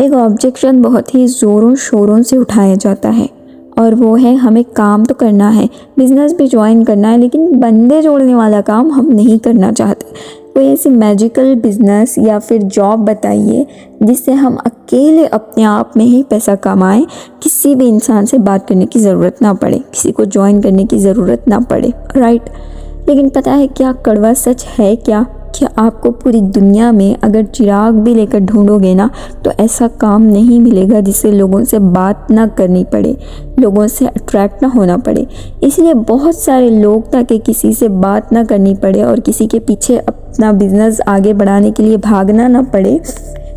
एक ऑब्जेक्शन बहुत ही ज़ोरों शोरों से उठाया जाता है और वो है हमें काम तो करना है, बिज़नेस भी ज्वाइन करना है, लेकिन बंदे जोड़ने वाला काम हम नहीं करना चाहते। कोई ऐसी मैजिकल बिज़नेस या फिर जॉब बताइए जिससे हम अकेले अपने आप में ही पैसा कमाएं, किसी भी इंसान से बात करने की ज़रूरत ना पड़े, किसी को ज्वाइन करने की ज़रूरत ना पड़े, राइट। लेकिन पता है क्या कड़वा सच है क्या कि आपको पूरी दुनिया में अगर चिराग भी लेकर ढूंढोगे ना तो ऐसा काम नहीं मिलेगा जिससे लोगों से बात ना करनी पड़े, लोगों से अट्रैक्ट ना होना पड़े। इसलिए बहुत सारे लोग ताकि किसी से बात ना करनी पड़े और किसी के पीछे अपना बिजनेस आगे बढ़ाने के लिए भागना ना पड़े,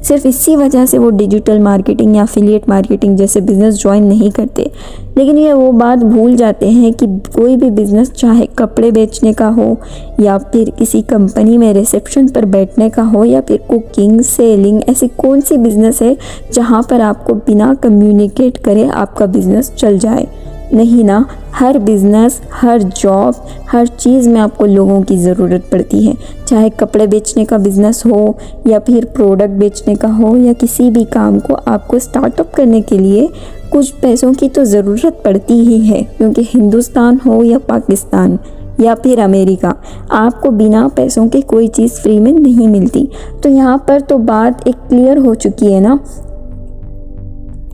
सिर्फ इसी वजह से वो डिजिटल मार्केटिंग या एफिलिएट मार्केटिंग जैसे बिज़नेस ज्वाइन नहीं करते। लेकिन ये वो बात भूल जाते हैं कि कोई भी बिज़नेस, चाहे कपड़े बेचने का हो या फिर किसी कंपनी में रिसेप्शन पर बैठने का हो या फिर कुकिंग, सेलिंग, ऐसी कौन सी बिज़नेस है जहाँ पर आपको बिना कम्युनिकेट करे आपका बिज़नेस चल जाए? नहीं ना। हर बिज़नेस, हर जॉब, हर चीज़ में आपको लोगों की ज़रूरत पड़ती है। चाहे कपड़े बेचने का बिज़नेस हो या फिर प्रोडक्ट बेचने का हो या किसी भी काम को आपको स्टार्टअप करने के लिए कुछ पैसों की तो ज़रूरत पड़ती ही है, क्योंकि हिंदुस्तान हो या पाकिस्तान या फिर अमेरिका, आपको बिना पैसों के कोई चीज़ फ्री में नहीं मिलती। तो यहाँ पर तो बात एक क्लियर हो चुकी है ना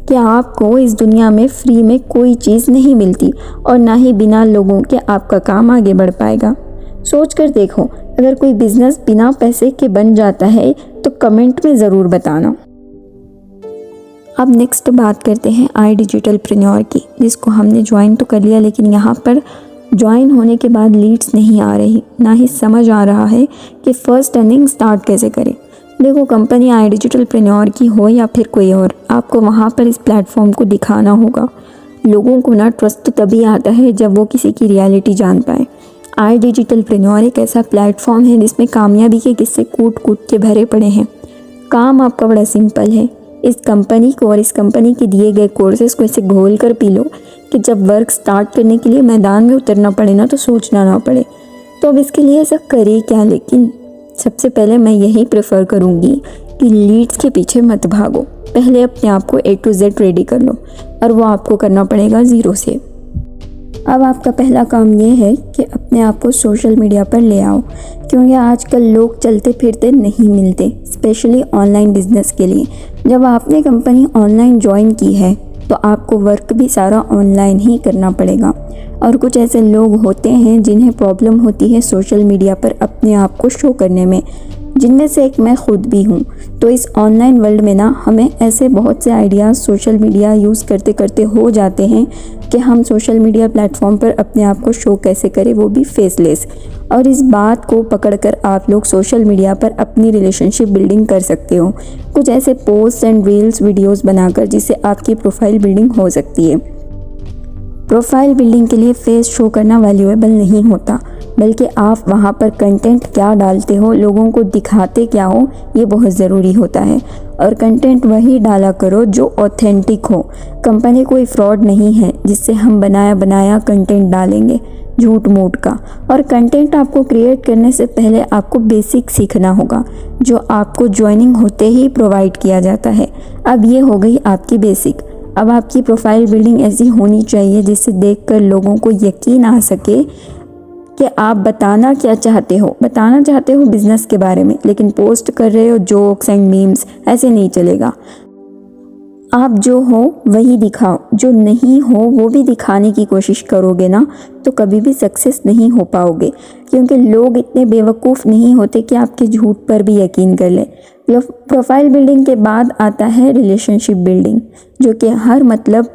कि आपको इस दुनिया में फ्री में कोई चीज़ नहीं मिलती और ना ही बिना लोगों के आपका काम आगे बढ़ पाएगा। सोच कर देखो, अगर कोई बिज़नेस बिना पैसे के बन जाता है तो कमेंट में ज़रूर बताना। अब नेक्स्ट बात करते हैं आई डिजिटलप्रेन्योर की, जिसको हमने ज्वाइन तो कर लिया, लेकिन यहाँ पर ज्वाइन होने के बाद लीड्स नहीं आ रही, ना ही समझ आ रहा है कि फ़र्स्ट अर्निंग स्टार्ट कैसे करें। देखो, कंपनी आई डिजिटलप्रेन्योर की हो या फिर कोई और, आपको वहाँ पर इस प्लेटफॉर्म को दिखाना होगा। लोगों को ना ट्रस्ट तभी आता है जब वो किसी की रियलिटी जान पाए। आई डिजिटलप्रेन्योर एक ऐसा प्लेटफॉर्म है जिसमें कामयाबी के किस्से कूट कूट के भरे पड़े हैं। काम आपका बड़ा सिंपल है। इस कंपनी को और इस कंपनी के दिए गए कोर्सेज़ को ऐसे घोल कर पी लो कि जब वर्क स्टार्ट करने के लिए मैदान में उतरना पड़े ना तो सोचना ना पड़े। तो अब इसके लिए ऐसा करे क्या? लेकिन सबसे पहले मैं यही प्रेफर करूँगी कि लीड्स के पीछे मत भागो, पहले अपने आप को A to Z रेडी कर लो, और वो आपको करना पड़ेगा ज़ीरो से। अब आपका पहला काम ये है कि अपने आप को सोशल मीडिया पर ले आओ, क्योंकि आजकल लोग चलते फिरते नहीं मिलते, स्पेशली ऑनलाइन बिजनेस के लिए। जब आपने कंपनी ऑनलाइन ज्वाइन की है तो आपको वर्क भी सारा ऑनलाइन ही करना पड़ेगा। और कुछ ऐसे लोग होते हैं जिन्हें प्रॉब्लम होती है सोशल मीडिया पर अपने आप को शो करने में, जिनमें से एक मैं खुद भी हूँ। तो इस ऑनलाइन वर्ल्ड में ना हमें ऐसे बहुत से आइडियाज़ सोशल मीडिया यूज़ करते करते हो जाते हैं कि हम सोशल मीडिया प्लेटफॉर्म पर अपने आप को शो कैसे करें, वो भी फेसलेस। और इस बात को पकड़कर आप लोग सोशल मीडिया पर अपनी रिलेशनशिप बिल्डिंग कर सकते हो, कुछ ऐसे पोस्ट एंड रील्स वीडियोज़ बनाकर, जिससे आपकी प्रोफाइल बिल्डिंग हो सकती है। प्रोफाइल बिल्डिंग के लिए फेस शो करना वैल्यूएबल नहीं होता, बल्कि आप वहाँ पर कंटेंट क्या डालते हो, लोगों को दिखाते क्या हो, ये बहुत ज़रूरी होता है। और कंटेंट वही डाला करो जो ऑथेंटिक हो। कंपनी कोई फ्रॉड नहीं है जिससे हम बनाया बनाया कंटेंट डालेंगे, झूठ मूठ का। और कंटेंट आपको क्रिएट करने से पहले आपको बेसिक सीखना होगा, जो आपको ज्वाइनिंग होते ही प्रोवाइड किया जाता है। अब ये हो गई आपकी बेसिक। अब आपकी प्रोफाइल बिल्डिंग ऐसी होनी चाहिए जिससे देखकर लोगों को यकीन आ सके कि आप बताना क्या चाहते हो। बताना चाहते हो बिजनेस के बारे में, लेकिन पोस्ट कर रहे हो जोक्स एंड मीम्स, ऐसे नहीं चलेगा। आप जो हो वही दिखाओ, जो नहीं हो वो भी दिखाने की कोशिश करोगे ना तो कभी भी सक्सेस नहीं हो पाओगे, क्योंकि लोग इतने बेवकूफ़ नहीं होते कि आपके झूठ पर भी यकीन कर ले। प्रोफाइल बिल्डिंग के बाद आता है रिलेशनशिप बिल्डिंग, जो कि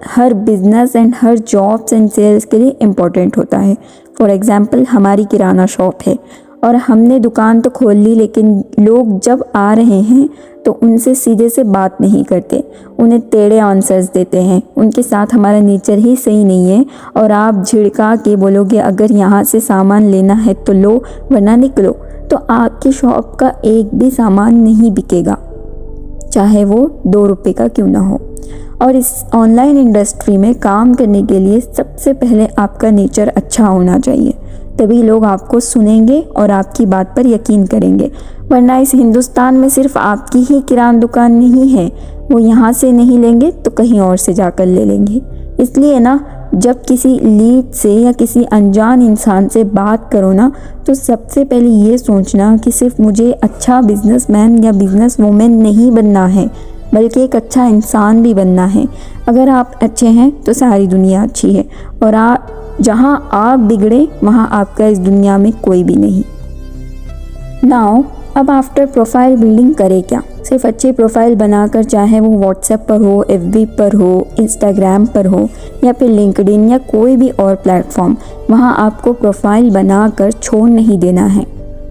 हर बिजनेस एंड हर जॉब्स एंड सेल्स के लिए इम्पोर्टेंट होता है। फॉर एग्ज़ाम्पल, हमारी किराना शॉप है और हमने दुकान तो खोल ली, लेकिन लोग जब आ रहे हैं तो उनसे सीधे से बात नहीं करते, उन्हें टेढ़े आंसर्स देते हैं। उनके साथ हमारा नेचर ही सही नहीं है और आप झिड़का के बोलोगे अगर यहाँ से सामान लेना है तो लो वरना निकलो, तो आपकी शॉप का एक भी सामान नहीं बिकेगा, चाहे वो 2 रुपये का क्यों ना हो। और इस ऑनलाइन इंडस्ट्री में काम करने के लिए सबसे पहले आपका नेचर अच्छा होना चाहिए। तभी लोग आपको सुनेंगे और आपकी बात पर यकीन करेंगे। वरना इस हिंदुस्तान में सिर्फ आपकी ही किराना दुकान नहीं है, वो यहाँ से नहीं लेंगे तो कहीं और से जाकर ले लेंगे। इसलिए ना, जब किसी लीड से या किसी अनजान इंसान से बात करो ना, तो सबसे पहले ये सोचना कि सिर्फ मुझे अच्छा बिजनेसमैन या बिजनेस वूमेन नहीं बनना है, बल्कि एक अच्छा इंसान भी बनना है। अगर आप अच्छे हैं तो सारी दुनिया अच्छी है, और जहाँ आप बिगड़े वहाँ आपका इस दुनिया में कोई भी नहीं। नाउ अब आफ्टर प्रोफाइल बिल्डिंग करें क्या? सिर्फ अच्छी प्रोफाइल बनाकर, चाहे वो व्हाट्सएप पर हो, एफबी पर हो, इंस्टाग्राम पर हो या फिर लिंक्डइन या कोई भी और प्लेटफॉर्म, वहाँ आपको प्रोफाइल बनाकर छोड़ नहीं देना है।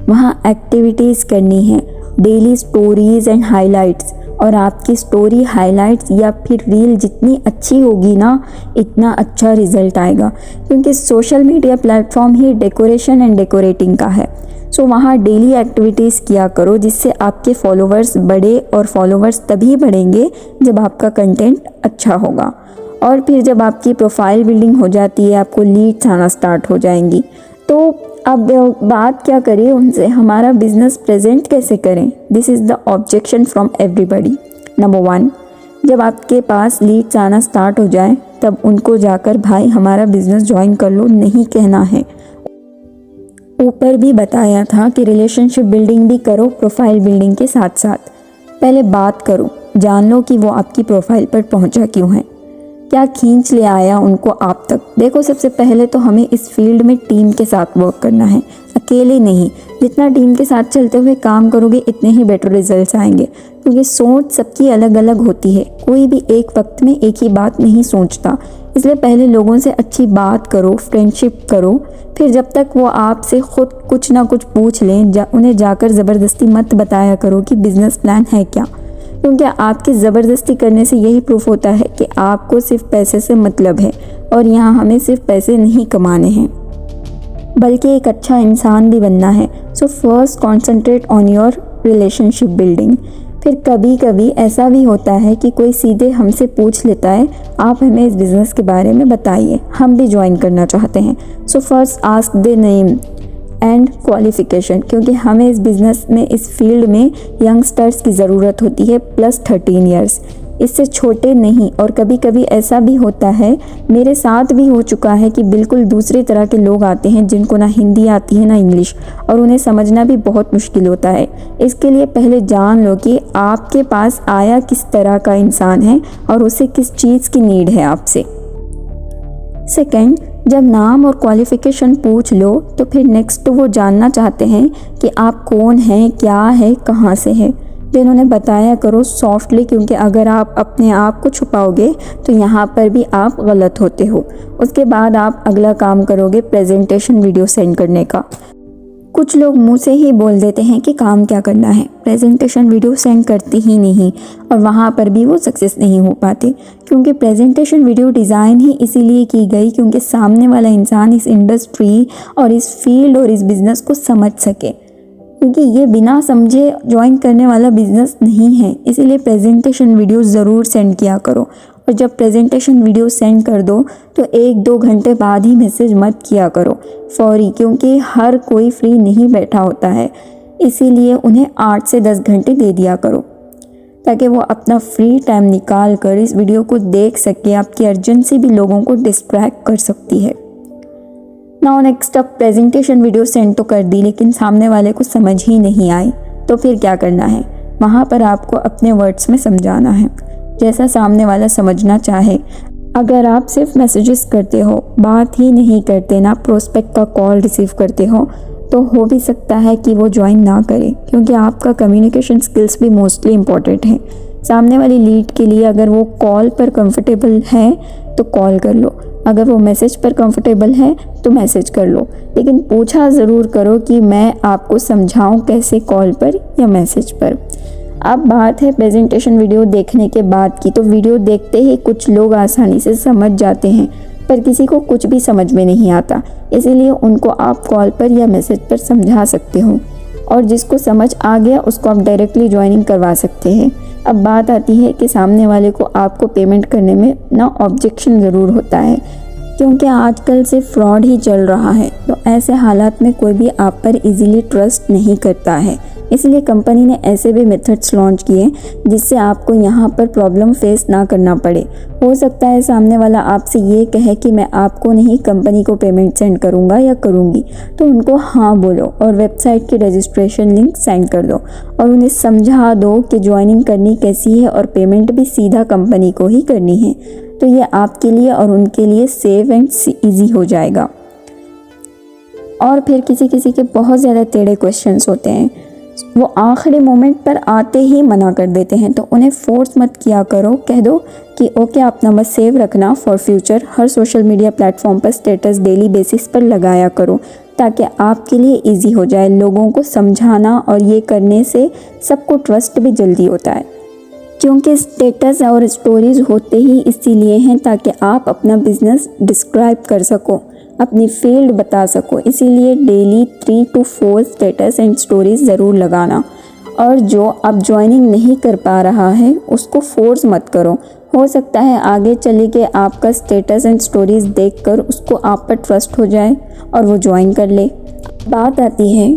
वहाँ एक्टिविटीज़ करनी है, डेली स्टोरीज़ एंड हाइलाइट्स। और आपकी स्टोरी, हाइलाइट्स या फिर रील जितनी अच्छी होगी ना, इतना अच्छा रिजल्ट आएगा, क्योंकि social media platform he decoration and decorating का है। सो वहाँ डेली एक्टिविटीज़ किया करो जिससे आपके फॉलोवर्स बढ़े, और फॉलोवर्स तभी बढ़ेंगे जब आपका कंटेंट अच्छा होगा। और फिर जब आपकी प्रोफाइल बिल्डिंग हो जाती है, आपको लीड्स आना स्टार्ट हो जाएंगी। तो अब बात क्या करें उनसे, हमारा बिजनेस प्रेजेंट कैसे करें? This is the objection from everybody. Number 1, जब आपके पास लीड्स आना स्टार्ट हो जाए तब उनको जाकर भाई हमारा बिजनेस ज्वाइन कर लो नहीं कहना है। ऊपर भी बताया था कि रिलेशनशिप बिल्डिंग भी करो प्रोफाइल बिल्डिंग के साथ साथ। पहले बात करो, जान लो कि वो आपकी प्रोफाइल पर पहुंचा क्यों है, क्या खींच ले आया उनको आप तक। देखो, सबसे पहले तो हमें इस फील्ड में टीम के साथ वर्क करना है, अकेले नहीं। जितना टीम के साथ चलते हुए काम करोगे इतने ही बेटर रिजल्ट्स आएंगे, क्योंकि सोच सबकी अलग अलग होती है। कोई भी एक वक्त में एक ही बात नहीं सोचता। इसलिए पहले लोगों से अच्छी बात करो, फ्रेंडशिप करो। फिर जब तक वो आपसे खुद कुछ ना कुछ पूछ लें, उन्हें जाकर ज़बरदस्ती मत बताया करो कि बिज़नेस प्लान है क्या, क्योंकि आपकी ज़बरदस्ती करने से यही प्रूफ होता है कि आपको सिर्फ पैसे से मतलब है, और यहाँ हमें सिर्फ पैसे नहीं कमाने हैं बल्कि एक अच्छा इंसान भी बनना है। So first concentrate on your relationship building. फिर कभी कभी ऐसा भी होता है कि कोई सीधे हमसे पूछ लेता है, आप हमें इस बिज़नेस के बारे में बताइए, हम भी ज्वाइन करना चाहते हैं। So first ask the name and qualification, क्योंकि हमें इस बिज़नेस में, इस फील्ड में यंगस्टर्स की ज़रूरत होती है +13 ईयर्स, इससे छोटे नहीं। और कभी कभी ऐसा भी होता है, मेरे साथ भी हो चुका है कि बिल्कुल दूसरे तरह के लोग आते हैं जिनको ना हिंदी आती है ना इंग्लिश, और उन्हें समझना भी बहुत मुश्किल होता है। इसके लिए पहले जान लो कि आपके पास आया किस तरह का इंसान है और उसे किस चीज़ की नीड है आपसे। सेकेंड, जब नाम और क्वालिफ़िकेशन पूछ लो तो फिर नेक्स्ट वो जानना चाहते हैं कि आप कौन हैं, क्या है, कहाँ से है। जिन्होंने बताया करो सॉफ्टली, क्योंकि अगर आप अपने आप को छुपाओगे तो यहाँ पर भी आप गलत होते हो। उसके बाद आप अगला काम करोगे प्रेजेंटेशन वीडियो सेंड करने का। कुछ लोग मुंह से ही बोल देते हैं कि काम क्या करना है, प्रेजेंटेशन वीडियो सेंड करते ही नहीं, और वहाँ पर भी वो सक्सेस नहीं हो पाते, क्योंकि प्रेजेंटेशन वीडियो डिज़ाइन ही इसीलिए की गई क्योंकि सामने वाला इंसान इस इंडस्ट्री और इस फील्ड और इस बिज़नेस को समझ सके, क्योंकि ये बिना समझे ज्वाइन करने वाला बिज़नेस नहीं है। इसीलिए प्रेजेंटेशन वीडियो ज़रूर सेंड किया करो, और जब प्रेजेंटेशन वीडियो सेंड कर दो तो 1-2 घंटे बाद ही मैसेज मत किया करो फौरी, क्योंकि हर कोई फ्री नहीं बैठा होता है। इसीलिए उन्हें 8 से 10 घंटे दे दिया करो, ताकि वो अपना फ्री टाइम निकाल कर इस वीडियो को देख सके। आपकी अर्जेंसी भी लोगों को डिस्ट्रैक्ट कर सकती है। नाउ नेक्स्ट, अब प्रेजेंटेशन वीडियो सेंड तो कर दी, लेकिन सामने वाले को समझ ही नहीं आई, तो फिर क्या करना है? वहाँ पर आपको अपने वर्ड्स में समझाना है, जैसा सामने वाला समझना चाहे। अगर आप सिर्फ मैसेजेस करते हो, बात ही नहीं करते, ना प्रोस्पेक्ट का कॉल रिसीव करते हो, तो हो भी सकता है कि वो ज्वाइन ना करे, क्योंकि आपका कम्युनिकेशन स्किल्स भी मोस्टली इम्पॉर्टेंट है। सामने वाली लीड के लिए अगर वो कॉल पर कंफर्टेबल है तो कॉल कर लो, अगर वो मैसेज पर कंफर्टेबल है तो मैसेज कर लो, लेकिन पूछा ज़रूर करो कि मैं आपको समझाऊं कैसे, कॉल पर या मैसेज पर। अब बात है प्रेजेंटेशन वीडियो देखने के बाद की, तो वीडियो देखते ही कुछ लोग आसानी से समझ जाते हैं, पर किसी को कुछ भी समझ में नहीं आता, इसीलिए उनको आप कॉल पर या मैसेज पर समझा सकते हो, और जिसको समझ आ गया उसको आप डायरेक्टली ज्वाइनिंग करवा सकते हैं। अब बात आती है कि सामने वाले को आपको पेमेंट करने में ना ऑब्जेक्शन ज़रूर होता है, क्योंकि आजकल सिर्फ फ्रॉड ही चल रहा है। तो ऐसे हालात में कोई भी आप पर इजीली ट्रस्ट नहीं करता है, इसलिए कंपनी ने ऐसे भी मेथड्स लॉन्च किए जिससे आपको यहाँ पर प्रॉब्लम फेस ना करना पड़े। हो सकता है सामने वाला आपसे ये कहे कि मैं आपको नहीं कंपनी को पेमेंट सेंड करूँगा या करूँगी, तो उनको हाँ बोलो और वेबसाइट की रजिस्ट्रेशन लिंक सेंड कर दो और उन्हें समझा दो कि ज्वाइनिंग करनी कैसी है और पेमेंट भी सीधा कंपनी को ही करनी है। तो ये आपके लिए और उनके लिए सेफ एंड ईजी हो जाएगा। और फिर किसी किसी के बहुत ज़्यादा टेढ़े क्वेश्चंस होते हैं, वो आखिरी मोमेंट पर आते ही मना कर देते हैं, तो उन्हें फोर्स मत किया करो। कह दो कि ओके आप नंबर सेव रखना for future. Her social media platform पर स्टेटस डेली बेसिस पर लगाया करो ताकि आपके लिए इजी हो जाए लोगों को समझाना, और ये करने से सबको ट्रस्ट भी जल्दी होता है। क्योंकि स्टेटस और स्टोरीज होते ही इसीलिए हैं ताकि आप अपना बिजनेस डिस्क्राइब कर सको, अपनी फील्ड बता सको। इसीलिए daily 3 to 4 status and stories ज़रूर लगाना। और जो अब ज्वाइनिंग नहीं कर पा रहा है उसको फोर्स मत करो। हो सकता है आगे चले के आपका स्टेटस एंड स्टोरीज देखकर उसको आप पर ट्रस्ट हो जाए और वो ज्वाइन कर ले। बात आती है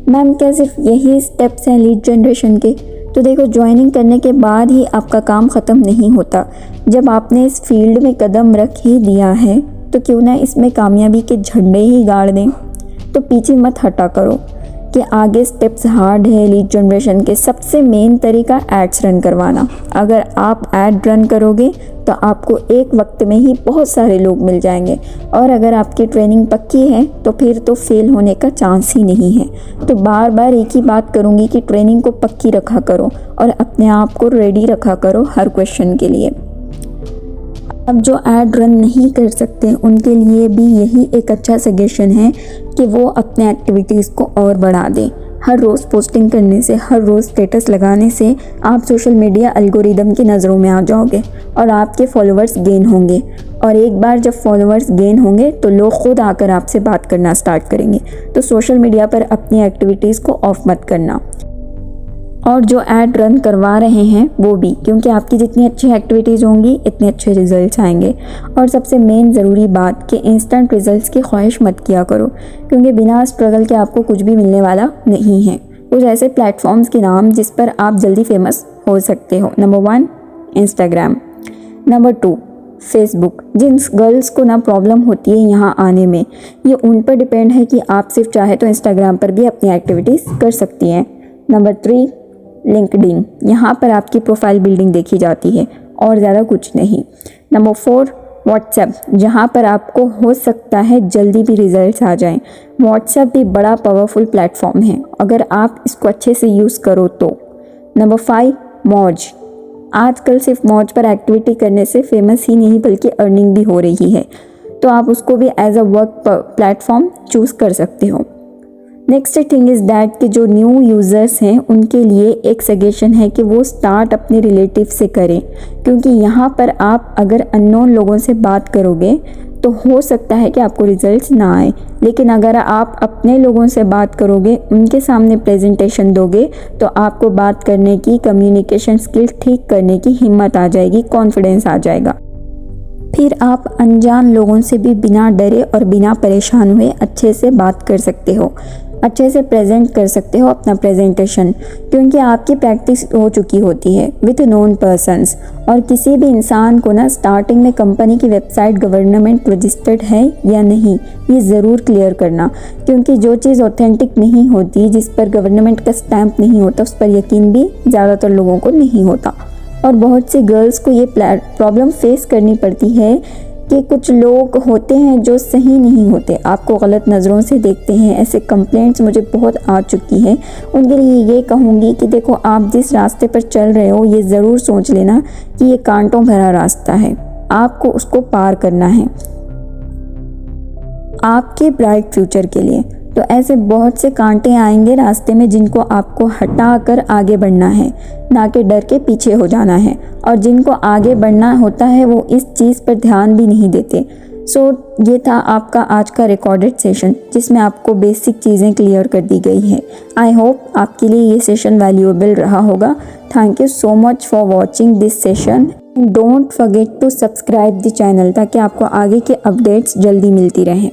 मैम क्या सिर्फ यही स्टेप्स हैं लीड जनरेशन के? तो देखो, ज्वाइनिंग करने के बाद ही आपका काम ख़त्म नहीं होता। जब आपने इस फील्ड में कदम रख ही दिया है तो क्यों ना इसमें कामयाबी के झंडे ही गाड़ दें। तो पीछे मत हटा करो कि आगे स्टेप्स हार्ड है लीड जनरेशन के। सबसे मेन तरीका एड्स रन करवाना। अगर आप ऐड रन करोगे तो आपको एक वक्त में ही बहुत सारे लोग मिल जाएंगे, और अगर आपकी ट्रेनिंग पक्की है तो फिर तो फेल होने का चांस ही नहीं है। तो बार बार एक ही बात करूँगी कि ट्रेनिंग को पक्की रखा करो और अपने आप को रेडी रखा करो हर क्वेश्चन के लिए। अब जो ऐड रन नहीं कर सकते उनके लिए भी यही एक अच्छा सजेशन है कि वो अपने एक्टिविटीज़ को और बढ़ा दें। हर रोज़ पोस्टिंग करने से, हर रोज़ स्टेटस लगाने से आप सोशल मीडिया एल्गोरिदम की नज़रों में आ जाओगे और आपके फॉलोअर्स गेन होंगे। और एक बार जब फॉलोअर्स गेन होंगे तो लोग खुद आकर आपसे बात करना स्टार्ट करेंगे। तो सोशल मीडिया पर अपनी एक्टिविटीज़ को ऑफ मत करना। और जो ऐड रन करवा रहे हैं वो भी, क्योंकि आपकी जितनी अच्छी एक्टिविटीज़ होंगी इतने अच्छे रिजल्ट्स आएंगे। और सबसे मेन ज़रूरी बात कि इंस्टेंट रिजल्ट्स की ख्वाहिश मत किया करो, क्योंकि बिना स्ट्रगल के आपको कुछ भी मिलने वाला नहीं है। कुछ ऐसे प्लेटफॉर्म्स के नाम जिस पर आप जल्दी फेमस हो सकते हो। Number 1 Instagram, number 2 Facebook. जिन गर्ल्स को ना प्रॉब्लम होती है यहाँ आने में, ये उन पर डिपेंड है कि आप सिर्फ चाहे तो इंस्टाग्राम पर भी अपनी एक्टिविटीज़ कर सकती हैं। नंबर 3 लिंक्डइन, यहाँ पर आपकी प्रोफाइल बिल्डिंग देखी जाती है और ज़्यादा कुछ नहीं। नंबर 4 व्हाट्सएप, जहाँ पर आपको हो सकता है जल्दी भी रिजल्ट्स आ जाएं। व्हाट्सएप भी बड़ा पावरफुल प्लेटफॉर्म है अगर आप इसको अच्छे से यूज़ करो तो। नंबर 5 मौज। आजकल सिर्फ मौज पर एक्टिविटी करने से फेमस ही नहीं बल्कि अर्निंग भी हो रही है, तो आप उसको भी as a work platform choose कर सकते हो। नेक्स्ट थिंग इज़ दैट कि जो न्यू यूज़र्स हैं उनके लिए एक सजेशन है कि वो स्टार्ट अपने रिलेटिव से करें, क्योंकि यहाँ पर आप अगर अननोन लोगों से बात करोगे तो हो सकता है कि आपको रिजल्ट्स ना आए, लेकिन अगर आप अपने लोगों से बात करोगे, उनके सामने प्रेजेंटेशन दोगे, तो आपको बात करने की, कम्युनिकेशन स्किल्स ठीक करने की हिम्मत आ जाएगी, कॉन्फिडेंस आ जाएगा। फिर आप अनजान लोगों से भी बिना डरे और बिना परेशान हुए अच्छे से बात कर सकते हो, अच्छे से प्रेजेंट कर सकते हो अपना प्रेजेंटेशन, क्योंकि आपकी प्रैक्टिस हो चुकी होती है विथ नोन पर्सन्स। और किसी भी इंसान को ना स्टार्टिंग में कंपनी की वेबसाइट गवर्नमेंट रजिस्टर्ड है या नहीं ये ज़रूर क्लियर करना, क्योंकि जो चीज़ ऑथेंटिक नहीं होती, जिस पर गवर्नमेंट का स्टैंप नहीं होता, उस पर यकीन भी ज़्यादातर लोगों को नहीं होता। और बहुत सी गर्ल्स को ये प्रॉब्लम फेस करनी पड़ती है कि कुछ लोग होते हैं जो सही नहीं होते, आपको गलत नज़रों से देखते हैं। ऐसे कंप्लेंट्स मुझे बहुत आ चुकी हैं। उनके लिए ये कहूँगी कि देखो, आप जिस रास्ते पर चल रहे हो ये ज़रूर सोच लेना कि ये कांटों भरा रास्ता है, आपको उसको पार करना है आपके ब्राइट फ्यूचर के लिए। तो ऐसे बहुत से कांटे आएंगे रास्ते में जिनको आपको हटा कर आगे बढ़ना है, ना कि डर के पीछे हो जाना है। और जिनको आगे बढ़ना होता है वो इस चीज़ पर ध्यान भी नहीं देते। सो ये था आपका आज का रिकॉर्डेड सेशन जिसमें आपको बेसिक चीज़ें क्लियर कर दी गई हैं। आई होप आपके लिए ये सेशन वैल्यूएबल रहा होगा। Thank you so much for watching this session. Don't forget to subscribe the channel ताकि आपको आगे के अपडेट्स जल्दी मिलती रहें।